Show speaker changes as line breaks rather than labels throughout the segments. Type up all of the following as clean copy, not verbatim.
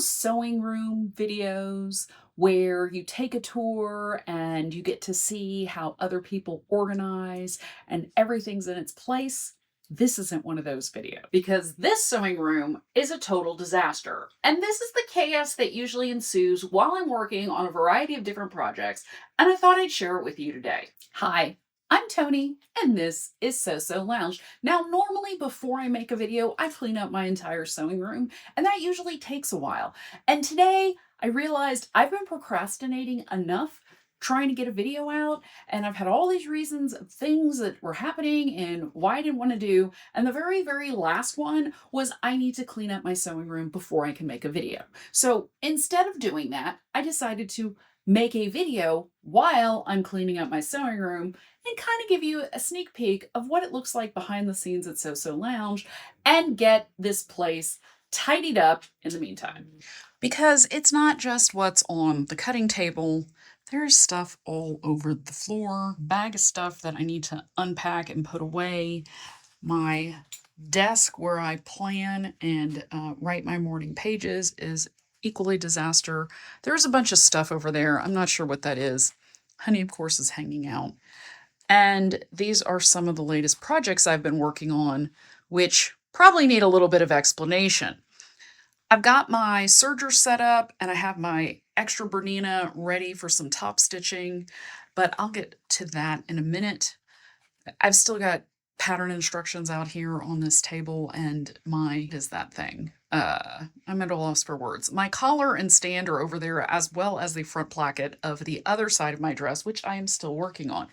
those sewing room videos where you take a tour and you get to see how other people organize and everything's in its place? This isn't one of those videos because this sewing room is a total disaster. And this is the chaos that usually ensues while I'm working on a variety of different projects, and I thought I'd share it with you today. Hi, I'm Tony, and this is So Lounge. Now, normally before I make a video, I clean up my entire sewing room, and that usually takes a while. And today, I realized I've been procrastinating enough trying to get a video out, and I've had all these reasons of things that were happening and why I didn't want to do. And the very last one was I need to clean up my sewing room before I can make a video. So instead of doing that, I decided to make a video while I'm cleaning up my sewing room and kind of give you a sneak peek of what it looks like behind the scenes at So Lounge and get this place tidied up in the meantime. Because it's not just what's on the cutting table, there's stuff all over the floor, bag of stuff that I need to unpack and put away, my desk where I plan and write my morning pages is equally disaster. There's a bunch of stuff over there. I'm not sure what that is. Honey, of course, is hanging out. And these are some of the latest projects I've been working on, which probably need a little bit of explanation. I've got my serger set up and I have my extra Bernina ready for some top stitching, but I'll get to that in a minute. I've still got pattern instructions out here on this table, and is that thing? I'm at a loss for words. My collar and stand are over there, as well as the front placket of the other side of my dress, which I am still working on.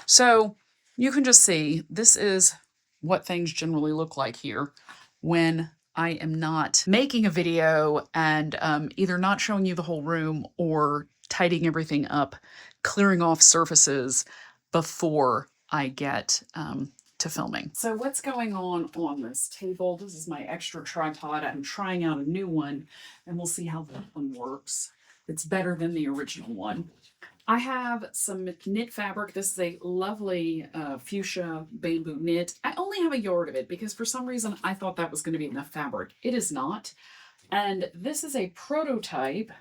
So you can just see this is what things generally look like here when I am not making a video and either not showing you the whole room or tidying everything up, clearing off surfaces before I get to filming. So what's going on this table? This is my extra tripod. I'm trying out a new one, and we'll see how that one works. It's better than the original one. I have some knit fabric. This is a lovely fuchsia bamboo knit. I only have a yard of it because for some reason I thought that was going to be enough fabric. It is not. And this is a prototype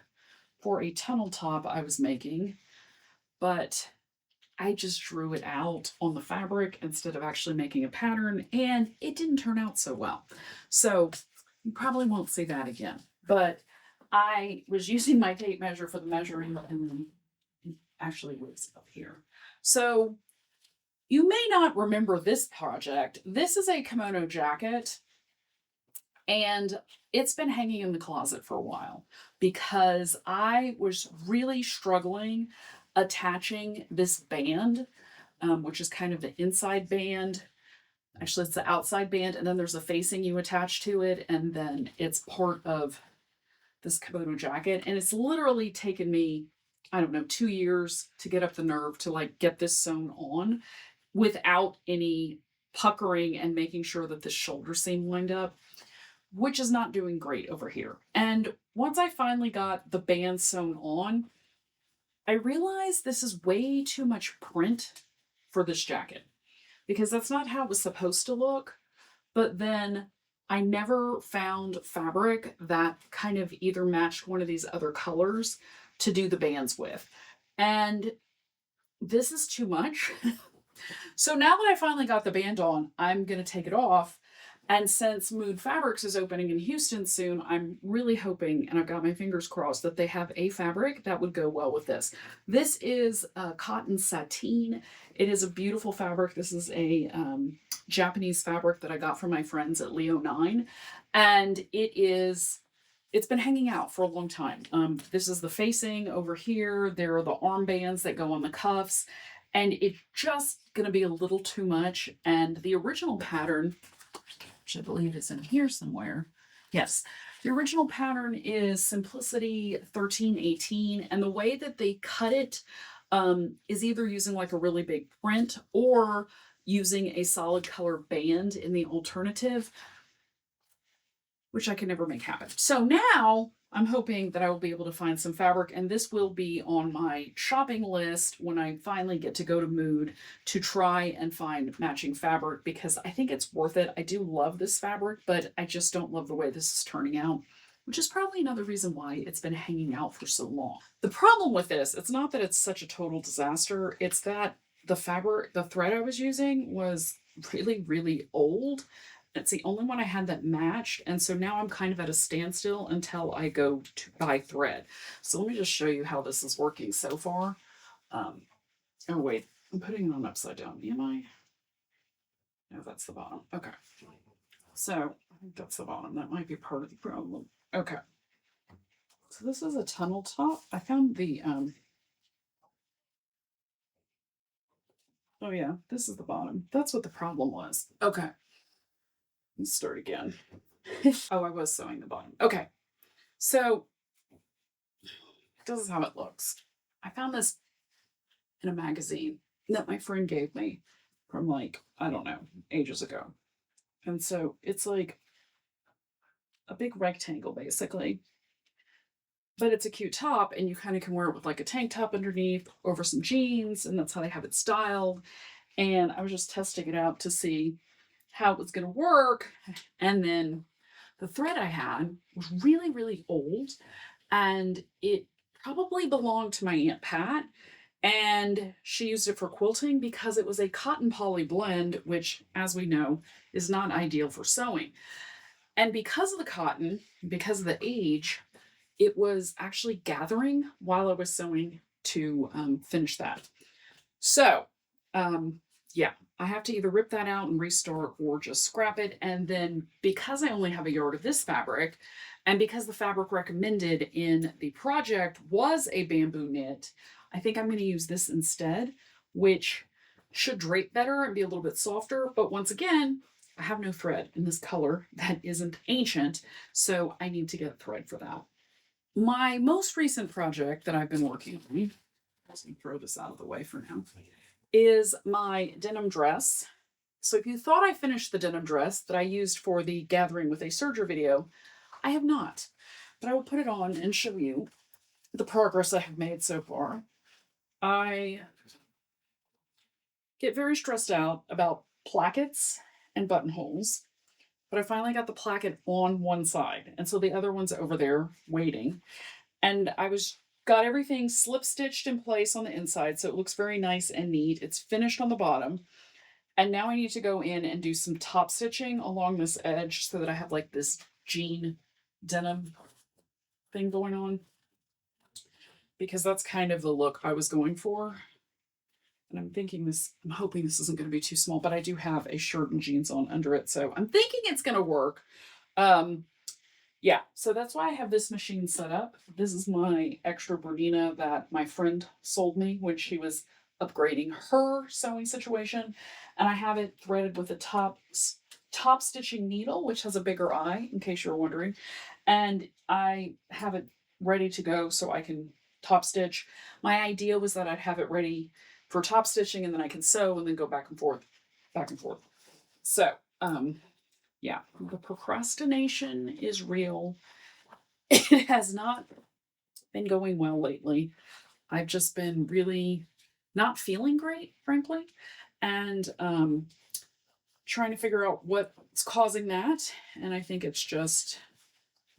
for a tunnel top I was making, but I just drew it out on the fabric instead of actually making a pattern, and it didn't turn out so well. So you probably won't see that again. But I was using my tape measure for the measuring, and it actually was up here. So you may not remember this project. This is a kimono jacket, and it's been hanging in the closet for a while because I was really struggling attaching this band, which is kind of the inside band. Actually, it's the outside band, and then there's a facing you attach to it, and then it's part of this kimono jacket. And it's literally taken me, I don't know, 2 years to get up the nerve to like get this sewn on without any puckering and making sure that the shoulder seam lined up, which is not doing great over here. And once I finally got the band sewn on, I realized this is way too much print for this jacket because that's not how it was supposed to look. But then I never found fabric that kind of either matched one of these other colors to do the bands with. And this is too much. So now that I finally got the band on, I'm going to take it off. And since Mood Fabrics is opening in Houston soon, I'm really hoping, and I've got my fingers crossed, that they have a fabric that would go well with this. This is cotton sateen. It is a beautiful fabric. This is a Japanese fabric that I got from my friends at Leo 9. And it's been hanging out for a long time. This is the facing over here. There are the armbands that go on the cuffs. And it's just going to be a little too much. And the original pattern, which I believe is in here somewhere. Yes, the original pattern is Simplicity 1318, and the way that they cut it is either using like a really big print or using a solid color band in the alternative, which I can never make happen. So now I'm hoping that I will be able to find some fabric, and this will be on my shopping list when I finally get to go to Mood to try and find matching fabric, because I think it's worth it. I do love this fabric, but I just don't love the way this is turning out. which is probably another reason why it's been hanging out for so long. The problem with this, it's not that it's such a total disaster, it's that the fabric, the thread I was using was really, really old. It's the only one I had that matched. And so now I'm kind of at a standstill until I go to buy thread. So let me just show you how this is working so far. Oh, wait, I'm putting it on upside down. Am I? No, that's the bottom. Okay. So I think that's the bottom. That might be part of the problem. Okay. So this is a tunnel top. I found the, oh yeah, this is the bottom. That's what the problem was. Okay. Let's start again. Oh, I was sewing the bottom. Okay. So this is how it looks. I found this in a magazine that my friend gave me from like, I don't know, ages ago. And so it's like a big rectangle basically. But it's a cute top and you kind of can wear it with like a tank top underneath over some jeans, and that's how they have it styled. And I was just testing it out to see how it was going to work. And then the thread I had was really, really old, and it probably belonged to my Aunt Pat. And she used it for quilting because it was a cotton poly blend, which, as we know, is not ideal for sewing. And because of the cotton, because of the age, it was actually gathering while I was sewing to finish that. So, yeah, I have to either rip that out and restart or just scrap it. And then because I only have a yard of this fabric, and because the fabric recommended in the project was a bamboo knit, I think I'm going to use this instead, which should drape better and be a little bit softer. But once again, I have no thread in this color that isn't ancient, so I need to get thread for that. My most recent project that I've been working on, let me throw this out of the way for now, is my denim dress. So if you thought I finished the denim dress that I used for the Gathering with a Serger video, I have not. But I will put it on and show you the progress I have made so far. I get very stressed out about plackets and buttonholes, but I finally got the placket on one side, and so the other one's over there waiting. And got everything slip stitched in place on the inside, so it looks very nice and neat. It's finished on the bottom. And now I need to go in and do some top stitching along this edge so that I have like this jean denim thing going on, because that's kind of the look I was going for. And I'm hoping this isn't going to be too small, but I do have a shirt and jeans on under it, so I'm thinking it's going to work. Yeah, so that's why I have this machine set up. This is my extra Bernina that my friend sold me when she was upgrading her sewing situation. And I have it threaded with a top stitching needle, which has a bigger eye, in case you're wondering. And I have it ready to go so I can top stitch. My idea was that I'd have it ready for top stitching and then I can sew and then go back and forth, back and forth. So, yeah, the procrastination is real. It has not been going well lately. I've just been really not feeling great, frankly, and trying to figure out what's causing that. And I think it's just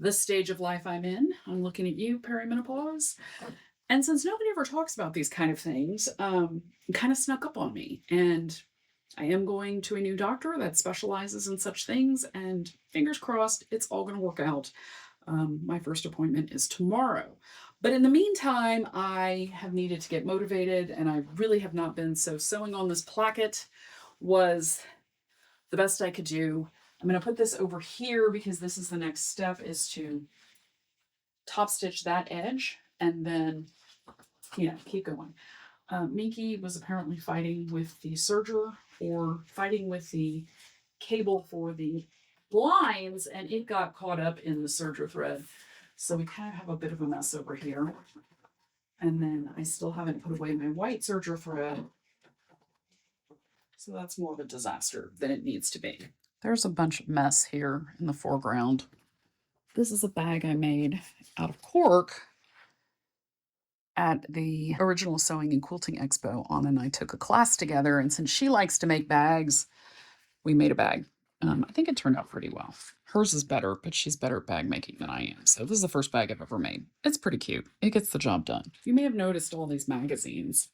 the stage of life I'm in. I'm looking at you, perimenopause. And since nobody ever talks about these kind of things, it kind of snuck up on me. And I am going to a new doctor that specializes in such things, and fingers crossed, it's all going to work out. My first appointment is tomorrow. But in the meantime, I have needed to get motivated, and I really have not been. So sewing on this placket was the best I could do. I'm going to put this over here because this is the next step, is to top stitch that edge and then, keep going. Minky was apparently fighting with the serger, or fighting with the cable for the blinds, and it got caught up in the serger thread. So we kind of have a bit of a mess over here. And then I still haven't put away my white serger thread. So that's more of a disaster than it needs to be. There's a bunch of mess here in the foreground. This is a bag I made out of cork at the original Sewing and Quilting Expo. Anna and I took a class together, and since she likes to make bags, we made a bag. I think it turned out pretty well. Hers is better, but she's better at bag making than I am. So this is the first bag I've ever made. It's pretty cute. It gets the job done. You may have noticed all these magazines.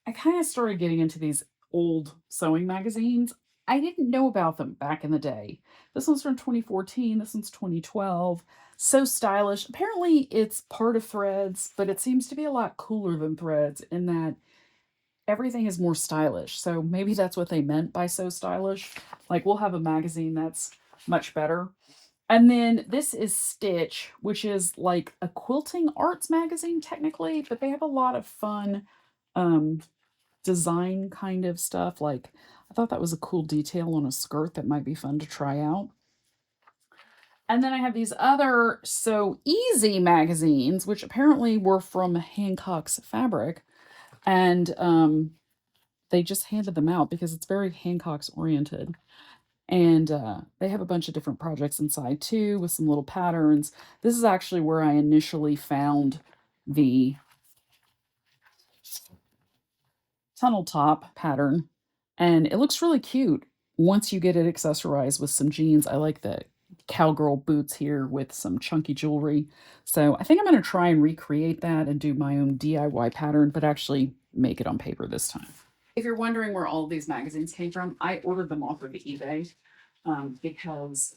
I kind of started getting into these old sewing magazines. I didn't know about them back in the day. This one's from 2014. This one's 2012. So stylish. Apparently, it's part of Threads, but it seems to be a lot cooler than Threads in that everything is more stylish. So maybe that's what they meant by so stylish. Like, we'll have a magazine that's much better. And then this is Stitch, which is like a quilting arts magazine technically, but they have a lot of fun um design kind of stuff. Like, I thought that was a cool detail on a skirt that might be fun to try out. And then I have these other So Easy magazines, which apparently were from Hancock's Fabric. And they just handed them out because it's very Hancock's oriented. And they have a bunch of different projects inside too with some little patterns. This is actually where I initially found the tunnel top pattern, and it looks really cute once you get it accessorized with some jeans. I like the cowgirl boots here with some chunky jewelry. So I think I'm going to try and recreate that and do my own DIY pattern, but actually make it on paper this time. If you're wondering where all of these magazines came from, I ordered them off of eBay because,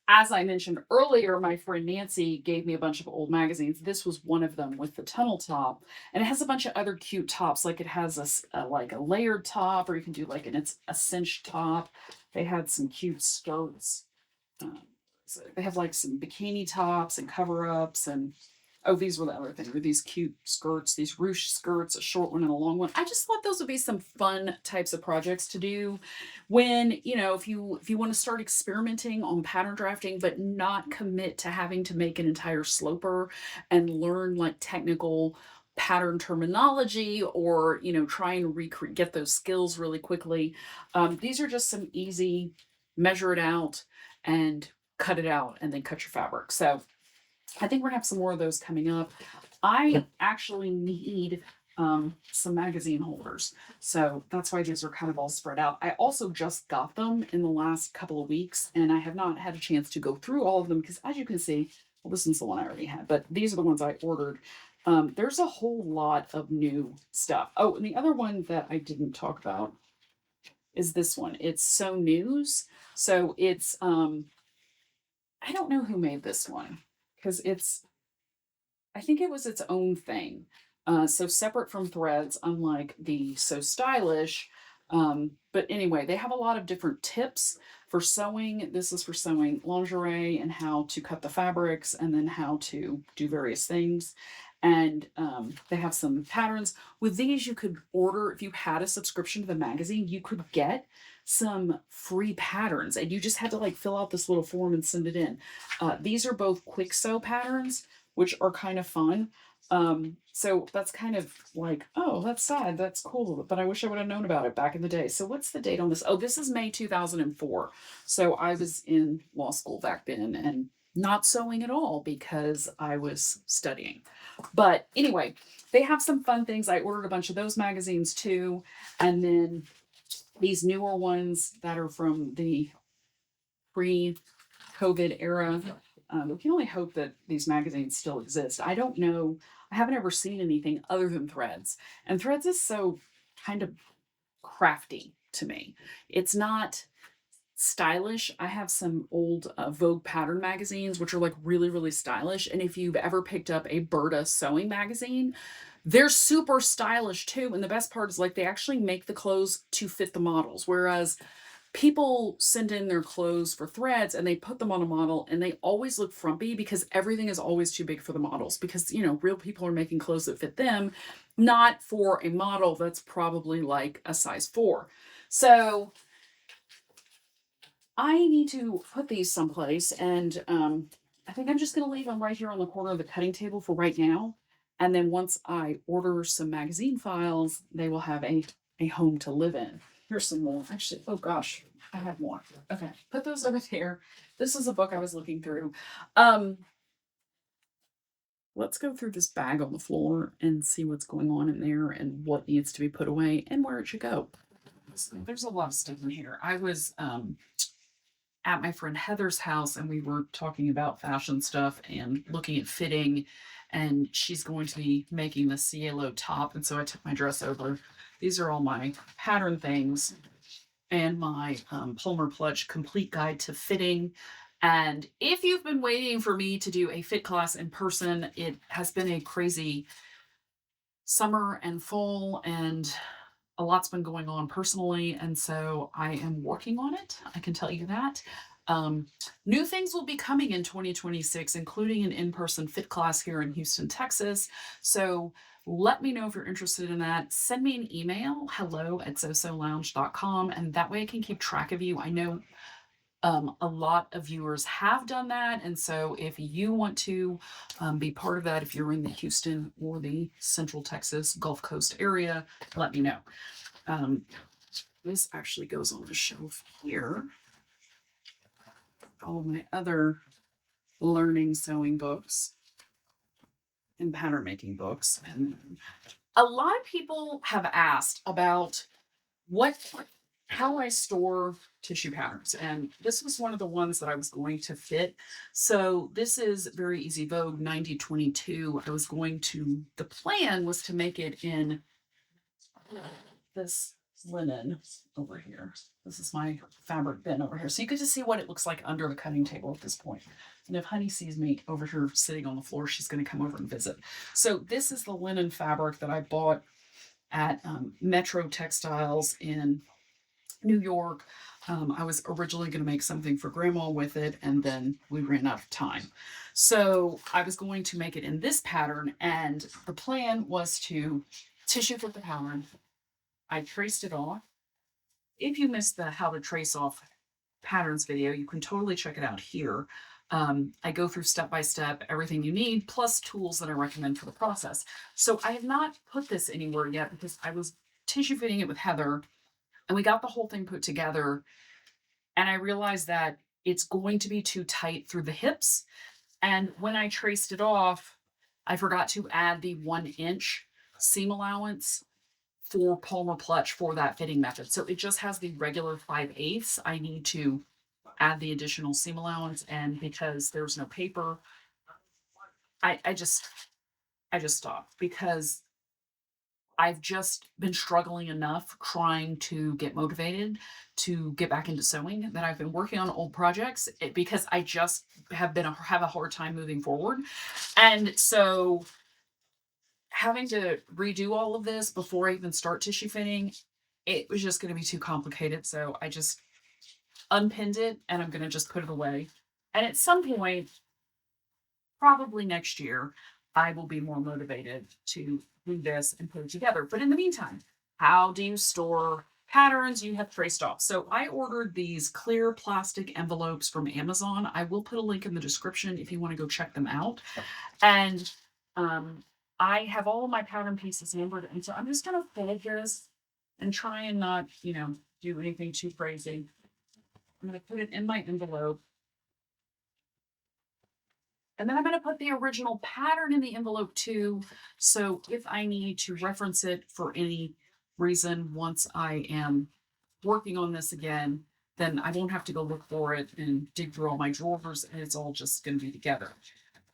as I mentioned earlier, my friend Nancy gave me a bunch of old magazines. This was one of them with the tunnel top, and it has a bunch of other cute tops. Like, it has like a layered top, or you can do like it's a cinched top. They had some cute skirts. So they have like some bikini tops and cover ups, and oh, these were the other thing. Were these cute skirts, these ruche skirts, a short one and a long one. I just thought those would be some fun types of projects to do when, if you want to start experimenting on pattern drafting, but not commit to having to make an entire sloper and learn like technical pattern terminology, or try and get those skills really quickly. These are just some easy measure it out and cut it out and then cut your fabric. So I think we're gonna have some more of those coming up. I actually need some magazine holders. So that's why these are kind of all spread out. I also just got them in the last couple of weeks, and I have not had a chance to go through all of them because, as you can see, well, this one's the one I already had, but these are the ones I ordered. There's a whole lot of new stuff. Oh, and the other one that I didn't talk about is this one. It's So News. So it's I don't know who made this one because I think it was its own thing. So separate from Threads, unlike the So Stylish. But anyway, they have a lot of different tips for sewing. This is for sewing lingerie and how to cut the fabrics and then how to do various things. And they have some patterns. With these, you could order, if you had a subscription to the magazine, you could get some free patterns, and you just had to like fill out this little form and send it in. These are both quick sew patterns, which are kind of fun. So that's kind of like, oh, that's sad. That's cool. But I wish I would have known about it back in the day. So what's the date on this? Oh, this is May 2004. So I was in law school back then and not sewing at all because I was studying. But anyway, they have some fun things. I ordered a bunch of those magazines too. And then these newer ones that are from the pre-COVID era. We can only hope that these magazines still exist. I don't know. I haven't ever seen anything other than Threads. And Threads is so kind of crafty to me. It's not stylish. I have some old Vogue pattern magazines, which are like really, really stylish. And if you've ever picked up a Berta sewing magazine, they're super stylish too. And the best part is like they actually make the clothes to fit the models. Whereas people send in their clothes for Threads and they put them on a model and they always look frumpy because everything is always too big for the models because, real people are making clothes that fit them, not for a model that's probably like a size 4. So I need to put these someplace, and I think I'm just going to leave them right here on the corner of the cutting table for right now. And then once I order some magazine files, they will have a home to live in. Here's some more. Actually, oh gosh, I have more. Okay, put those over there. This is a book I was looking through. Let's go through this bag on the floor and see what's going on in there and what needs to be put away and where it should go. So there's a lot of stuff in here. I was at my friend Heather's house and we were talking about fashion stuff and looking at fitting. And she's going to be making the cielo top. And so I took my dress over. These are all my pattern things and my Palmer Clutch Complete Guide to Fitting. And if you've been waiting for me to do a fit class in person, it has been a crazy summer and fall, and a lot's been going on personally. And so I am working on it. I can tell you that. New things will be coming in 2026, including an in-person fit class here in Houston, Texas. So let me know if you're interested in that. Send me an email, hello@soosolounge.com, and that way I can keep track of you. I know a lot of viewers have done that. And so if you want to be part of that, if you're in the Houston or the Central Texas Gulf Coast area, let me know. This actually goes on the shelf here. All of my other learning sewing books and pattern making books. And a lot of people have asked about how I store tissue patterns. And this was one of the ones that I was going to fit. So this is Very Easy Vogue 9022. The plan was to make it in this linen over here. This is my fabric bin over here. So you get to see what it looks like under the cutting table at this point. And if Honey sees me over here sitting on the floor, she's going to come over and visit. So this is the linen fabric that I bought at Metro Textiles in New York. I was originally going to make something for Grandma with it, and then we ran out of time. So I was going to make it in this pattern, and the plan was to tissue fit the pattern. I traced it off. If you missed the how to trace off patterns video, you can totally check it out here. I go through step by step everything you need, plus tools that I recommend for the process. So I have not put this anywhere yet because I was tissue fitting it with Heather, and we got the whole thing put together. And I realized that it's going to be too tight through the hips. And when I traced it off, I forgot to add the 1-inch seam allowance for Palmer Clutch for that fitting method. So it just has the regular 5/8. I need to add the additional seam allowance. And because there's no paper, I just stopped because I've just been struggling enough trying to get motivated to get back into sewing that I've been working on old projects because I just have a hard time moving forward. And so having to redo all of this before I even start tissue fitting, it was just going to be too complicated. So I just unpinned it and I'm going to just put it away. And at some point, probably next year, I will be more motivated to do this and put it together. But in the meantime, how do you store patterns you have traced off? So I ordered these clear plastic envelopes from Amazon. I will put a link in the description if you want to go check them out. And I have all of my pattern pieces numbered. And so I'm just going to fold this and try and not, do anything too crazy. I'm going to put it in my envelope. And then I'm going to put the original pattern in the envelope too. So if I need to reference it for any reason, once I am working on this again, then I won't have to go look for it and dig through all my drawers, and it's all just going to be together.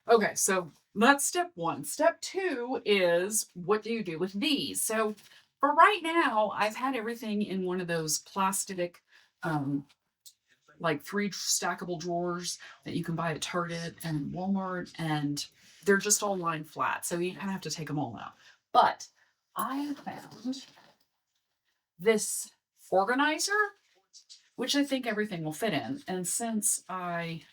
Okay, so that's step one. Step two is, what do you do with these? So for right now, I've had everything in one of those plastic, like 3 stackable drawers that you can buy at Target and Walmart, and they're just all lined flat. So you kind of have to take them all out. But I found this organizer, which I think everything will fit in. And since I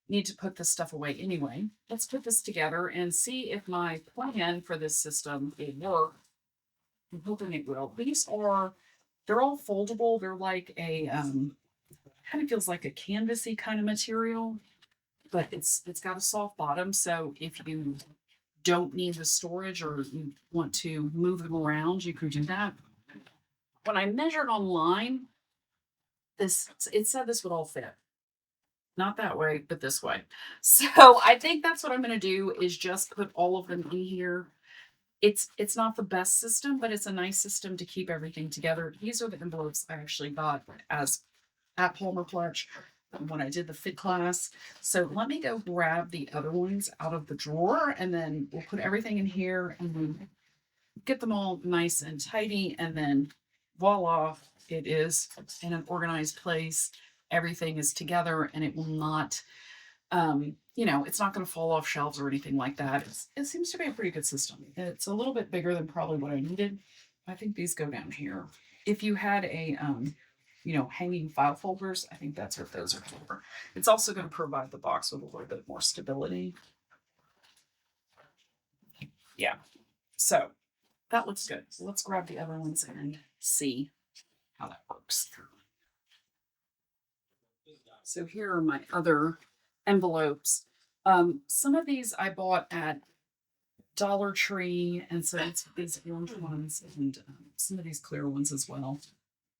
need to put this stuff away anyway, let's put this together and see if my plan for this system will work. I'm hoping it will. They're all foldable. They're like a, kind of feels like a canvasy kind of material, but it's got a soft bottom. So if you don't need the storage or you want to move them around, you can do that. When I measured online, it said this would all fit. Not that way, but this way. So I think that's what I'm going to do, is just put all of them in here. It's not the best system, but it's a nice system to keep everything together. These are the envelopes I actually got as at Palmer Clutch when I did the fit class. So let me go grab the other ones out of the drawer, and then we'll put everything in here and then get them all nice and tidy, and then voila, it is in an organized place. Everything is together and it will not, it's not going to fall off shelves or anything like that. It seems to be a pretty good system. It's a little bit bigger than probably what I needed. I think these go down here. If you had a, hanging file folders, I think that's what those are for. It's also going to provide the box with a little bit more stability. Yeah. So that looks good. So let's grab the other ones and see how that works. So here are my other envelopes. Some of these I bought at Dollar Tree, and so it's these orange ones and some of these clear ones as well.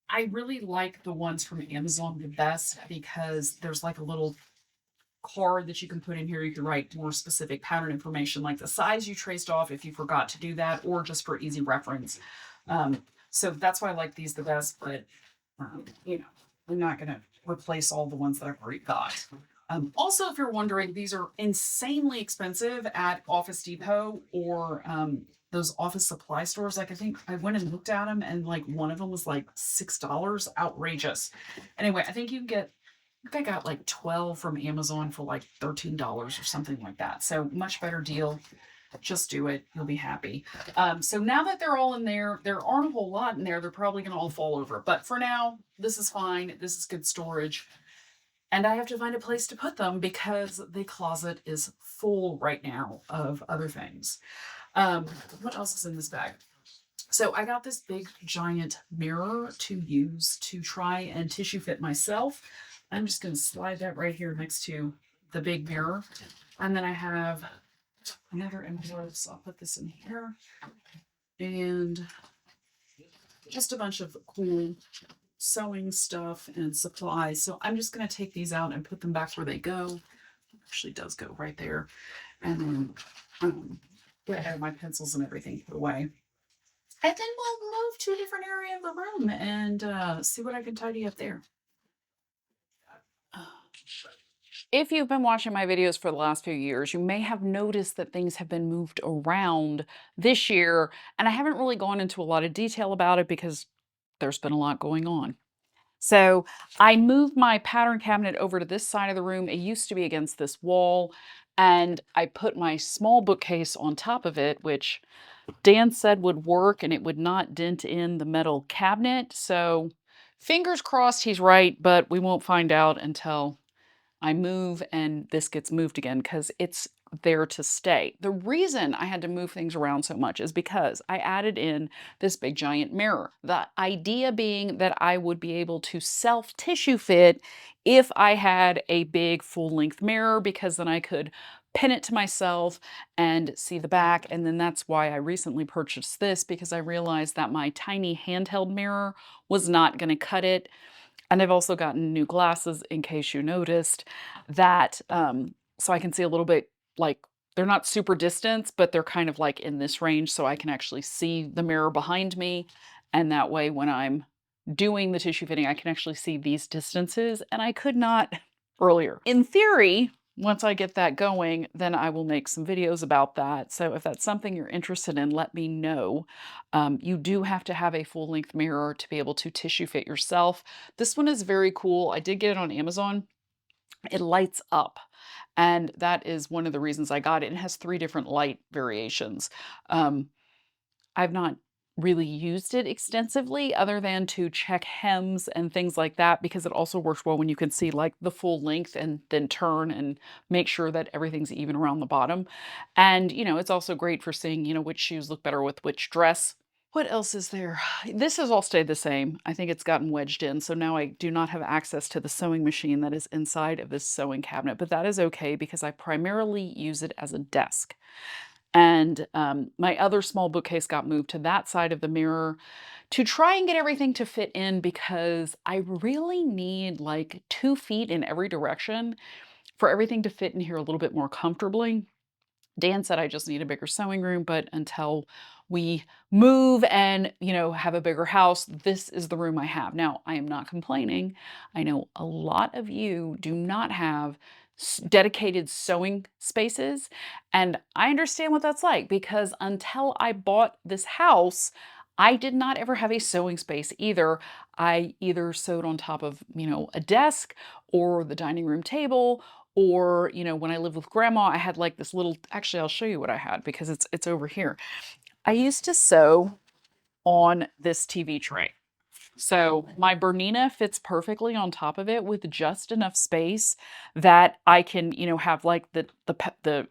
I really like the ones from Amazon the best because there's like a little card that you can put in here. You can write more specific pattern information, like the size you traced off if you forgot to do that, or just for easy reference. So that's why I like these the best, but I'm not going to replace all the ones that I've already got. Also, if you're wondering, these are insanely expensive at Office Depot or those office supply stores. Like, I think I went and looked at them, and like one of them was like $6. Outrageous. Anyway, I think you can get, I got like 12 from Amazon for like $13 or something like that. So much better deal. Just do it. You'll be happy. So now that they're all in there, there aren't a whole lot in there. They're probably going to all fall over. But for now, this is fine. This is good storage. And I have to find a place to put them because the closet is full right now of other things. What else is in this bag? So I got this big giant mirror to use to try and tissue fit myself. I'm just going to slide that right here next to the big mirror. And then I have another envelope, so I'll put this in here. And just a bunch of cool sewing stuff and supplies. So I'm just going to take these out and put them back where they go. It actually does go right there. And then I have my pencils and everything put away. And then we'll move to a different area of the room and see what I can tidy up there. If you've been watching my videos for the last few years, you may have noticed that things have been moved around this year, and I haven't really gone into a lot of detail about it because there's been a lot going on. So I moved my pattern cabinet over to this side of the room. It used to be against this wall, and I put my small bookcase on top of it, which Dan said would work and it would not dent in the metal cabinet. So fingers crossed he's right, but we won't find out until I move and this gets moved again because it's there to stay. The reason I had to move things around so much is because I added in this big giant mirror. The idea being that I would be able to self tissue fit if I had a big full length mirror, because then I could pin it to myself and see the back. And then that's why I recently purchased this, because I realized that my tiny handheld mirror was not going to cut it. And I've also gotten new glasses, in case you noticed, that so I can see a little bit, like, they're not super distance, but they're kind of like in this range, so I can actually see the mirror behind me. And that way, when I'm doing the tissue fitting, I can actually see these distances, and I could not earlier. In theory, once I get that going, then I will make some videos about that. So if that's something you're interested in, let me know. You do have to have a full-length mirror to be able to tissue fit yourself. This one is very cool. I did get it on Amazon. It lights up, and that is one of the reasons I got it. It has 3 different light variations. I've not really used it extensively other than to check hems and things like that, because it also works well when you can see like the full length and then turn and make sure that everything's even around the bottom. And, it's also great for seeing, which shoes look better with which dress. What else is there? This has all stayed the same. I think it's gotten wedged in, so now I do not have access to the sewing machine that is inside of this sewing cabinet, but that is okay because I primarily use it as a desk. And my other small bookcase got moved to that side of the mirror to try and get everything to fit in, because I really need like 2 feet in every direction for everything to fit in here a little bit more comfortably. Dan said I just need a bigger sewing room, but until we move and, have a bigger house, this is the room I have. Now, I am not complaining. I know a lot of you do not have dedicated sewing spaces, and I understand what that's like because until I bought this house, I did not ever have a sewing space either. I either sewed on top of, a desk or the dining room table, or, when I lived with grandma, I had like this little, actually, I'll show you what I had because it's over here. I used to sew on this TV tray. So my Bernina fits perfectly on top of it with just enough space that I can, have like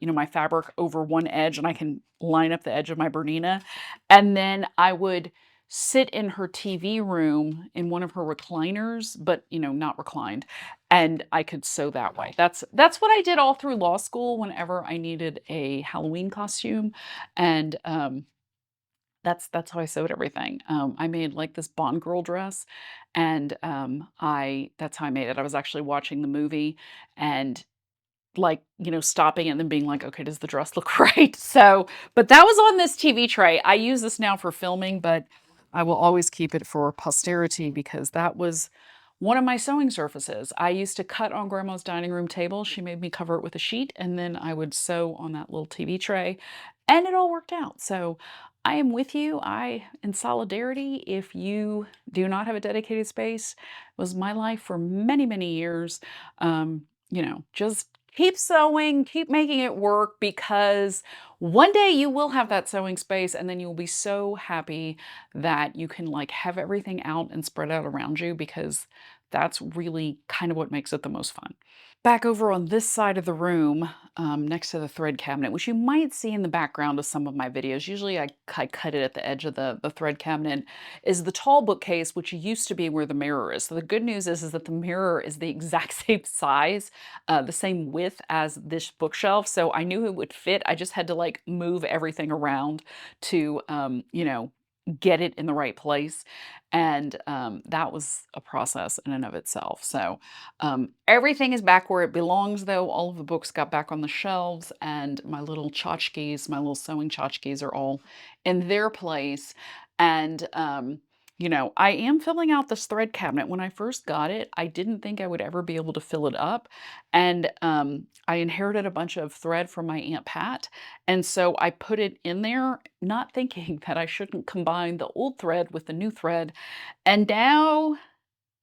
my fabric over one edge and I can line up the edge of my Bernina. And then I would sit in her TV room in one of her recliners, but not reclined. And I could sew that way. That's what I did all through law school whenever I needed a Halloween costume. And that's how I sewed everything. I made, like, this Bond girl dress, and, I that's how I made it. I was actually watching the movie and, like, stopping and then being like, "Okay, does the dress look right?" So but that was on this TV tray. I use this now for filming, but I will always keep it for posterity because that was one of my sewing surfaces. I used to cut on grandma's dining room table. She made me cover it with a sheet, and then I would sew on that little TV tray, and it all worked out. So I am with you. I in solidarity. If you do not have a dedicated space, it was my life for many, many years. Just keep sewing, keep making it work because one day you will have that sewing space and then you'll be so happy that you can like have everything out and spread out around you because that's really kind of what makes it the most fun. Back over on this side of the room, next to the thread cabinet, which you might see in the background of some of my videos. Usually I cut it at the edge of the thread cabinet, is the tall bookcase, which used to be where the mirror is. So the good news is that the mirror is the exact same size, the same width as this bookshelf. So I knew it would fit. I just had to like move everything around to, get it in the right place. And that was a process in and of itself. So everything is back where it belongs, though. All of the books got back on the shelves, and my little tchotchkes, my little sewing tchotchkes, are all in their place. And I am filling out this thread cabinet. When I first got it, I didn't think I would ever be able to fill it up, and I inherited a bunch of thread from my Aunt Pat, and so I put it in there, not thinking that I shouldn't combine the old thread with the new thread, and now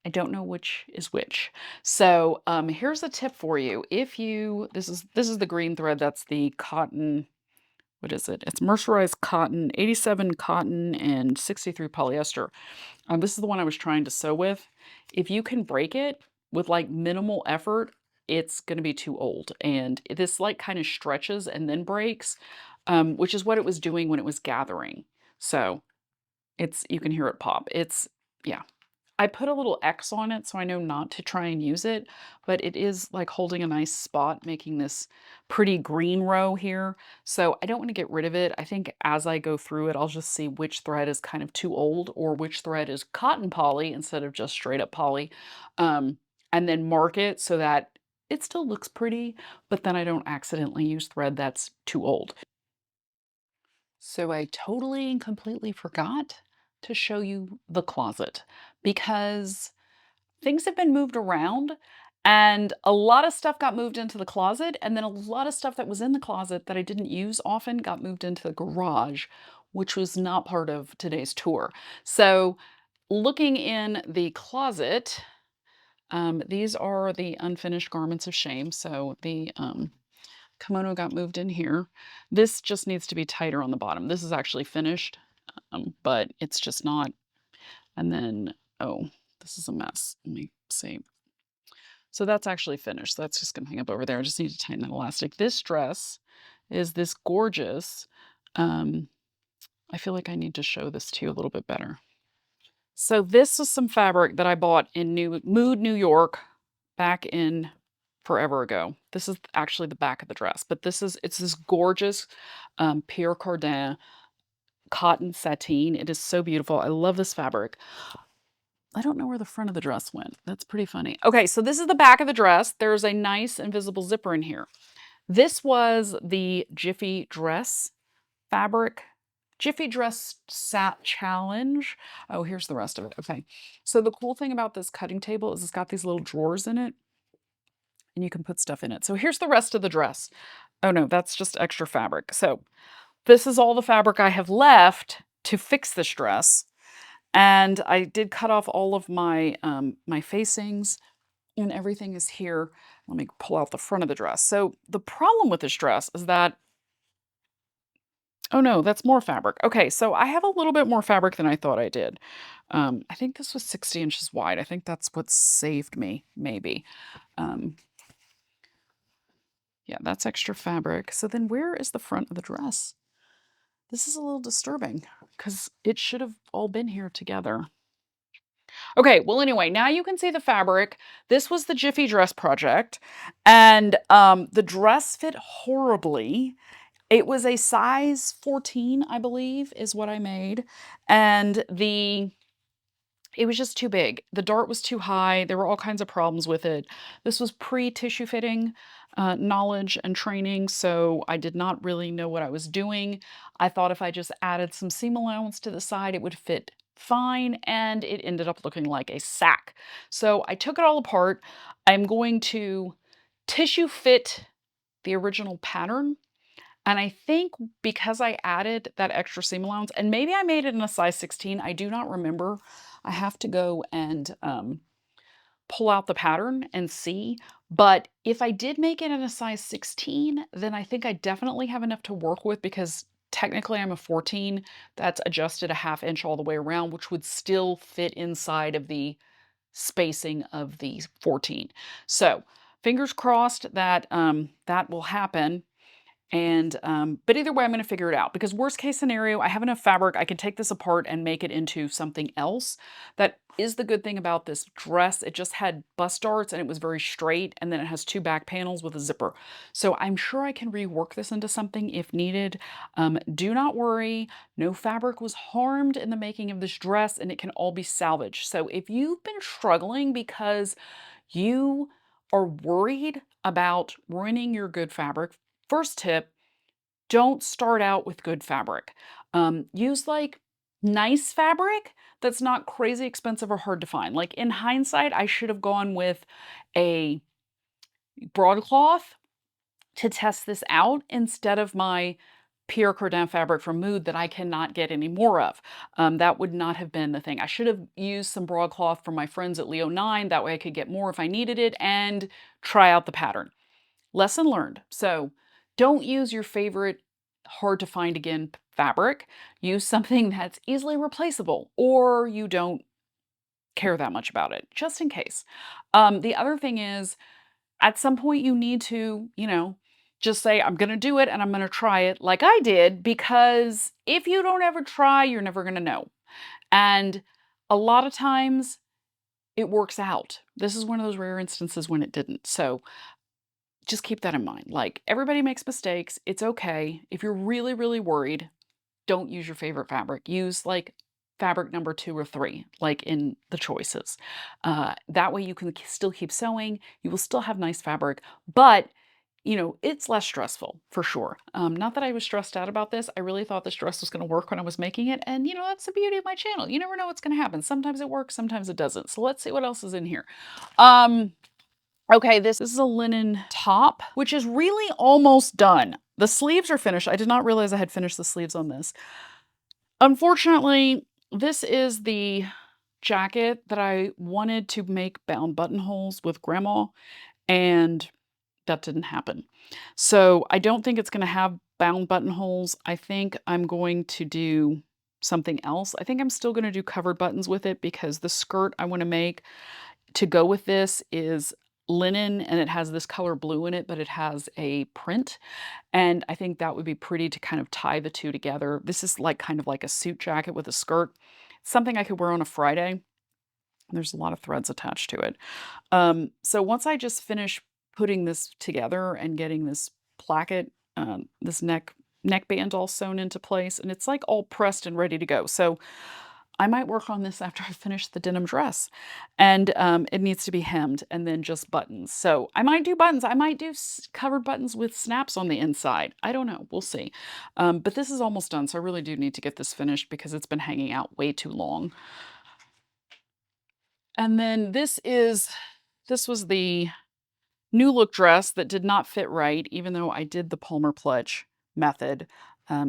I don't know which is which. So, here's a tip for you. If you this is the green thread, that's the cotton, what is it? It's mercerized cotton, 87 cotton and 63 polyester. This is the one I was trying to sew with. If you can break it with like minimal effort, it's going to be too old. And this like kind of stretches and then breaks, which is what it was doing when it was gathering. So you can hear it pop. Yeah, I put a little X on it so I know not to try and use it, but it is like holding a nice spot, making this pretty green row here. So I don't want to get rid of it. I think as I go through it, I'll just see which thread is kind of too old or which thread is cotton poly instead of just straight up poly. And then mark it so that it still looks pretty, but then I don't accidentally use thread that's too old. So I totally and completely forgot to show you the closet because things have been moved around and a lot of stuff got moved into the closet, and then a lot of stuff that was in the closet that I didn't use often got moved into the garage, which was not part of today's tour. So looking in the closet, these are the unfinished garments of shame. So the kimono got moved in here. This just needs to be tighter on the bottom. This is actually finished, but it's just not. And then, oh, this is a mess. Let me see. So that's actually finished. That's just gonna hang up over there. I just need to tighten that elastic. This dress is this gorgeous. Um, I feel like I need to show this to you a little bit better. So this is some fabric that I bought in New York back in forever ago. This is actually the back of the dress, but it's this gorgeous Pierre Cardin cotton sateen. It is so beautiful. I love this fabric. I don't know where the front of the dress went. That's pretty funny. Okay, so this is the back of the dress. There's a nice invisible zipper in here. This was the Jiffy Dress fabric. Jiffy Dress Sat Challenge. Oh, here's the rest of it. Okay. So the cool thing about this cutting table is it's got these little drawers in it and you can put stuff in it. So here's the rest of the dress. Oh no, that's just extra fabric. So this is all the fabric I have left to fix this dress. And I did cut off all of my my facings and everything is here. Let me pull out the front of the dress. So the problem with this dress is that, oh no, that's more fabric. Okay, so I have a little bit more fabric than I thought I did. I think this was 60 inches wide. I think that's what saved me, maybe. Um, yeah, that's extra fabric. So then where is the front of the dress? This is a little disturbing because it should have all been here together. Okay, well, anyway, now you can see the fabric. This was the Jiffy Dress project, and the dress fit horribly. It was a size 14, I believe, is what I made, and it was just too big. The dart was too high. There were all kinds of problems with it. This was pre-tissue fitting knowledge and training, so I did not really know what I was doing. I thought if I just added some seam allowance to the side, it would fit fine, and it ended up looking like a sack. So I took it all apart. I'm going to tissue fit the original pattern, and I think because I added that extra seam allowance, and maybe I made it in a size 16, I do not remember. I have to go and pull out the pattern and see. But if I did make it in a size 16, then I think I definitely have enough to work with because technically I'm a 14. That's adjusted a half inch all the way around, which would still fit inside of the spacing of the 14. So fingers crossed that that will happen. And, but either way, I'm going to figure it out because worst case scenario, I have enough fabric. I can take this apart and make it into something else. That is the good thing about this dress. It just had bust darts and it was very straight. And then it has two back panels with a zipper. So I'm sure I can rework this into something if needed. Do not worry. No fabric was harmed in the making of this dress and it can all be salvaged. So if you've been struggling because you are worried about ruining your good fabric, first tip, don't start out with good fabric. Use like nice fabric that's not crazy expensive or hard to find. Like in hindsight, I should have gone with a broadcloth to test this out instead of my Pierre Cardin fabric from Mood that I cannot get any more of. That would not have been the thing. I should have used some broadcloth from my friends at Leo 9. That way I could get more if I needed it and try out the pattern. Lesson learned. So don't use your favorite hard to find again fabric. Use something that's easily replaceable or you don't care that much about it, just in case. The other thing is at some point you need to, just say, I'm going to do it and I'm going to try it like I did, because if you don't ever try, you're never going to know. And a lot of times it works out. This is one of those rare instances when it didn't. So just keep that in mind. Like, everybody makes mistakes. It's okay. If you're really, really worried, don't use your favorite fabric. Use like fabric number 2 or 3, like in the choices. That way you can still keep sewing. You will still have nice fabric, but it's less stressful for sure. Not that I was stressed out about this. I really thought this dress was going to work when I was making it. And that's the beauty of my channel. You never know what's going to happen. Sometimes it works, sometimes it doesn't. So let's see what else is in here. Okay, this is a linen top, which is really almost done. The sleeves are finished. I did not realize I had finished the sleeves on this. Unfortunately, this is the jacket that I wanted to make bound buttonholes with grandma, and that didn't happen. So I don't think it's going to have bound buttonholes. I think I'm going to do something else. I think I'm still going to do covered buttons with it because the skirt I want to make to go with this is linen and it has this color blue in it, but it has a print. And I think that would be pretty to kind of tie the two together. This is like kind of like a suit jacket with a skirt. Something I could wear on a Friday. There's a lot of threads attached to it. So once I just finish putting this together and getting this placket, this neckband all sewn into place, and it's like all pressed and ready to go. So I might work on this after I finish the denim dress. And it needs to be hemmed and then just buttons. So I might do buttons. I might do covered buttons with snaps on the inside. I don't know. We'll see. But this is almost done. So I really do need to get this finished because it's been hanging out way too long. And then this was the new look dress that did not fit right, even though I did the Palmer Clutch method.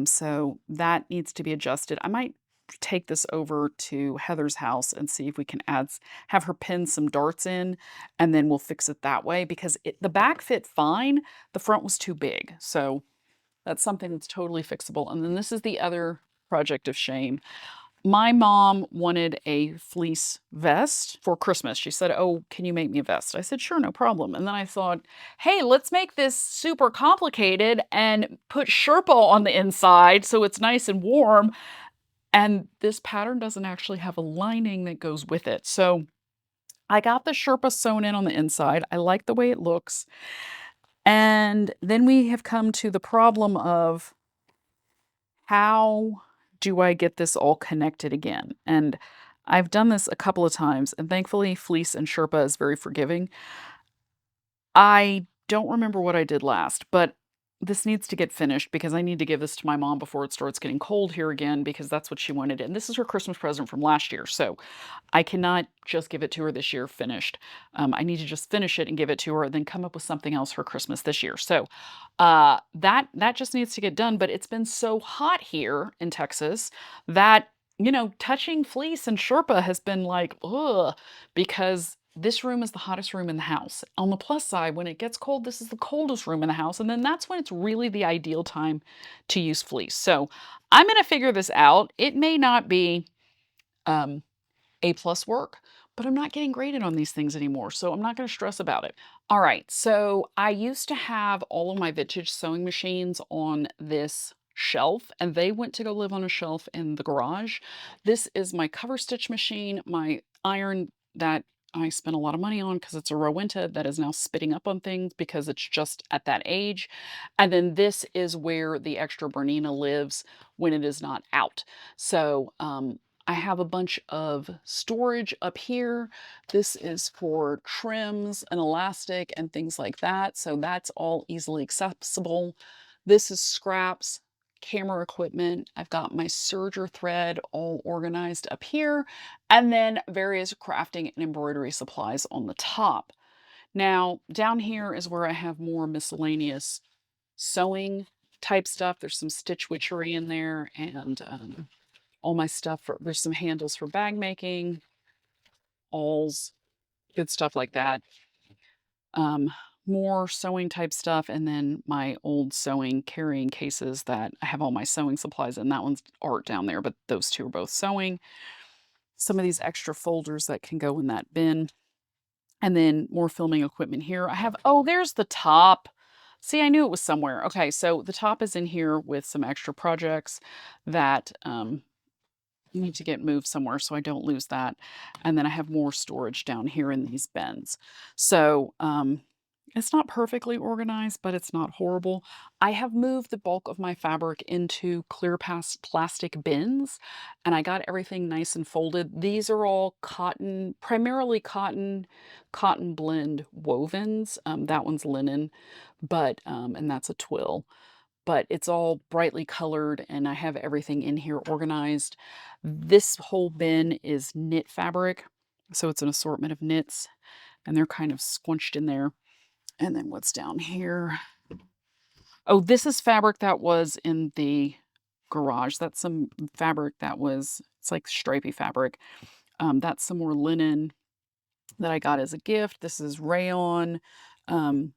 So that needs to be adjusted. I might take this over to Heather's house and see if we can have her pin some darts in, and then we'll fix it that way because the back fit fine. The front was too big. So that's something that's totally fixable. And then this is the other project of shame. My mom wanted a fleece vest for Christmas. She said, "Oh, can you make me a vest?" I said, "Sure, no problem." And then I thought, "Hey, let's make this super complicated and put Sherpa on the inside so it's nice and warm." And this pattern doesn't actually have a lining that goes with it. So I got the Sherpa sewn in on the inside. I like the way it looks. And then we have come to the problem of how do I get this all connected again? And I've done this a couple of times, and thankfully, Fleece and Sherpa is very forgiving. I don't remember what I did last, but this needs to get finished because I need to give this to my mom before it starts getting cold here again because that's what she wanted. And this is her Christmas present from last year. So I cannot just give it to her this year finished. I need to just finish it and give it to her, and then come up with something else for Christmas this year. So that just needs to get done. But it's been so hot here in Texas that touching fleece and Sherpa has been like, ugh, because this room is the hottest room in the house. On the plus side, when it gets cold, this is the coldest room in the house. And then that's when it's really the ideal time to use fleece. So I'm going to figure this out. It may not be um, A+ work, but I'm not getting graded on these things anymore. So I'm not going to stress about it. All right. So I used to have all of my vintage sewing machines on this shelf, and they went to go live on a shelf in the garage. This is my cover stitch machine, my iron that I spent a lot of money on because it's a Rowenta that is now spitting up on things because it's just at that age. And then this is where the extra Bernina lives when it is not out. So I have a bunch of storage up here. This is for trims and elastic and things like that. So that's all easily accessible. This is scraps, camera equipment. I've got my serger thread all organized up here, and then various crafting and embroidery supplies on the top. Now, down here is where I have more miscellaneous sewing type stuff. There's some stitch witchery in there, and all my stuff. There's some handles for bag making, awls, good stuff like that. Um, More sewing type stuff, and then my old sewing carrying cases that I have all my sewing supplies in. That one's art down there, but those two are both sewing. Some of these extra folders that can go in that bin. And then more filming equipment here. I have, oh, there's the top. See, I knew it was somewhere. Okay, so the top is in here with some extra projects that need to get moved somewhere so I don't lose that. And then I have more storage down here in these bins. So it's not perfectly organized, but it's not horrible. I have moved the bulk of my fabric into clear plastic bins, and I got everything nice and folded. These are all cotton, primarily cotton blend wovens. That one's linen, but and that's a twill, but it's all brightly colored, and I have everything in here organized. This whole bin is knit fabric, so it's an assortment of knits, and they're kind of squunched in there. And then what's down here? Oh, this is fabric that was in the garage. That's some fabric that was, it's like stripy fabric. That's some more linen that I got as a gift. This is rayon. Um,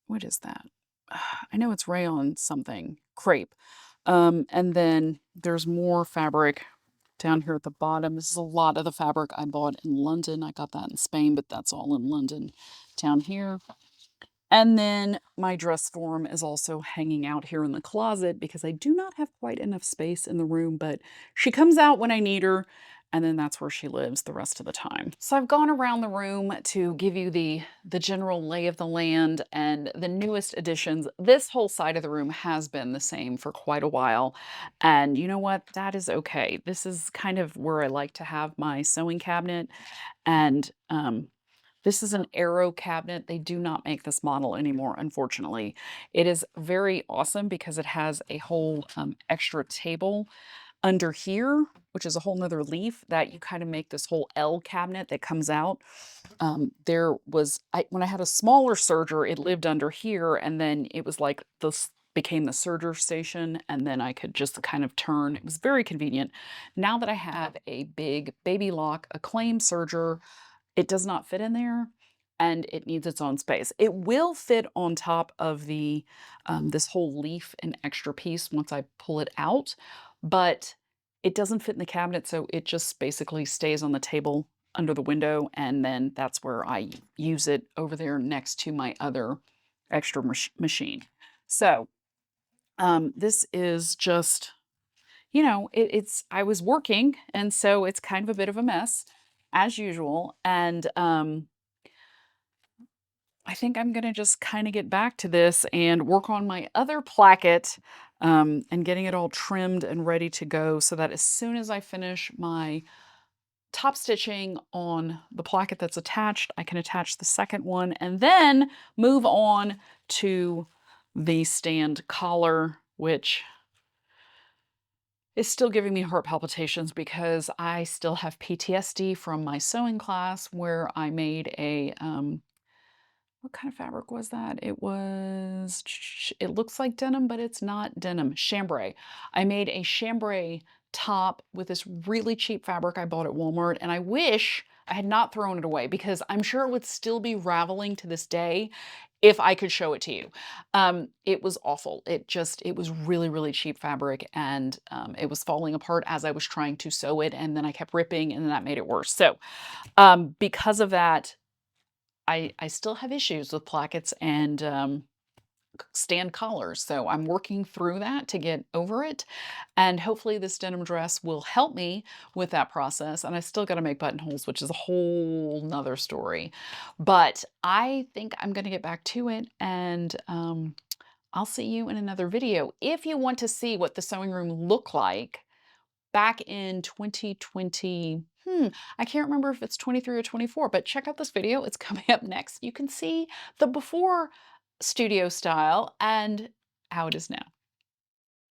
what is that? I know it's rayon something, crepe. And then there's more fabric down here at the bottom. This is a lot of the fabric I bought in London. I got that in Spain, but that's all in London down here. And then my dress form is also hanging out here in the closet because I do not have quite enough space in the room, but she comes out when I need her. and then that's where she lives the rest of the time. So I've gone around the room to give you the general lay of the land and the newest additions. This whole side of the room has been the same for quite a while, and you know what? That is okay. This is kind of where I like to have my sewing cabinet, and this is an Aero cabinet. They do not make this model anymore, unfortunately. It is very awesome because it has a whole extra table under here, which is a whole nother leaf that you kind of make this whole L cabinet that comes out. When I had a smaller serger, it lived under here, and then it was like this became the serger station, and then I could just kind of turn. It was very convenient. Now that I have a big baby lock acclaim serger, it does not fit in there, and it needs its own space. It will fit on top of the this whole leaf and extra piece once I pull it out, but it doesn't fit in the cabinet, so it just basically stays on the table under the window, and then that's where I use it over there next to my other extra machine. So this is just, you know, it's I was working, and so it's kind of a bit of a mess as usual. And I think I'm gonna just kind of get back to this and work on my other placket and getting it all trimmed and ready to go so that as soon as I finish my top stitching on the placket that's attached, I can attach the second one and then move on to the stand collar, which is still giving me heart palpitations because I still have PTSD from my sewing class where I made a what kind of fabric was that? It looks like denim, but it's not denim. Chambray. I made a chambray top with this really cheap fabric I bought at Walmart, and I wish I had not thrown it away because I'm sure it would still be raveling to this day if I could show it to you. It was awful. It was really, really cheap fabric, and it was falling apart as I was trying to sew it, and then I kept ripping, and then that made it worse. So because of that, I still have issues with plackets and stand collars. So I'm working through that to get over it. And hopefully this denim dress will help me with that process. And I still got to make buttonholes, which is a whole nother story. But I think I'm going to get back to it, and I'll see you in another video. If you want to see what the sewing room looked like back in 2020, I can't remember if it's 23 or 24, but check out this video. It's coming up next. You can see the before studio style and how it is now.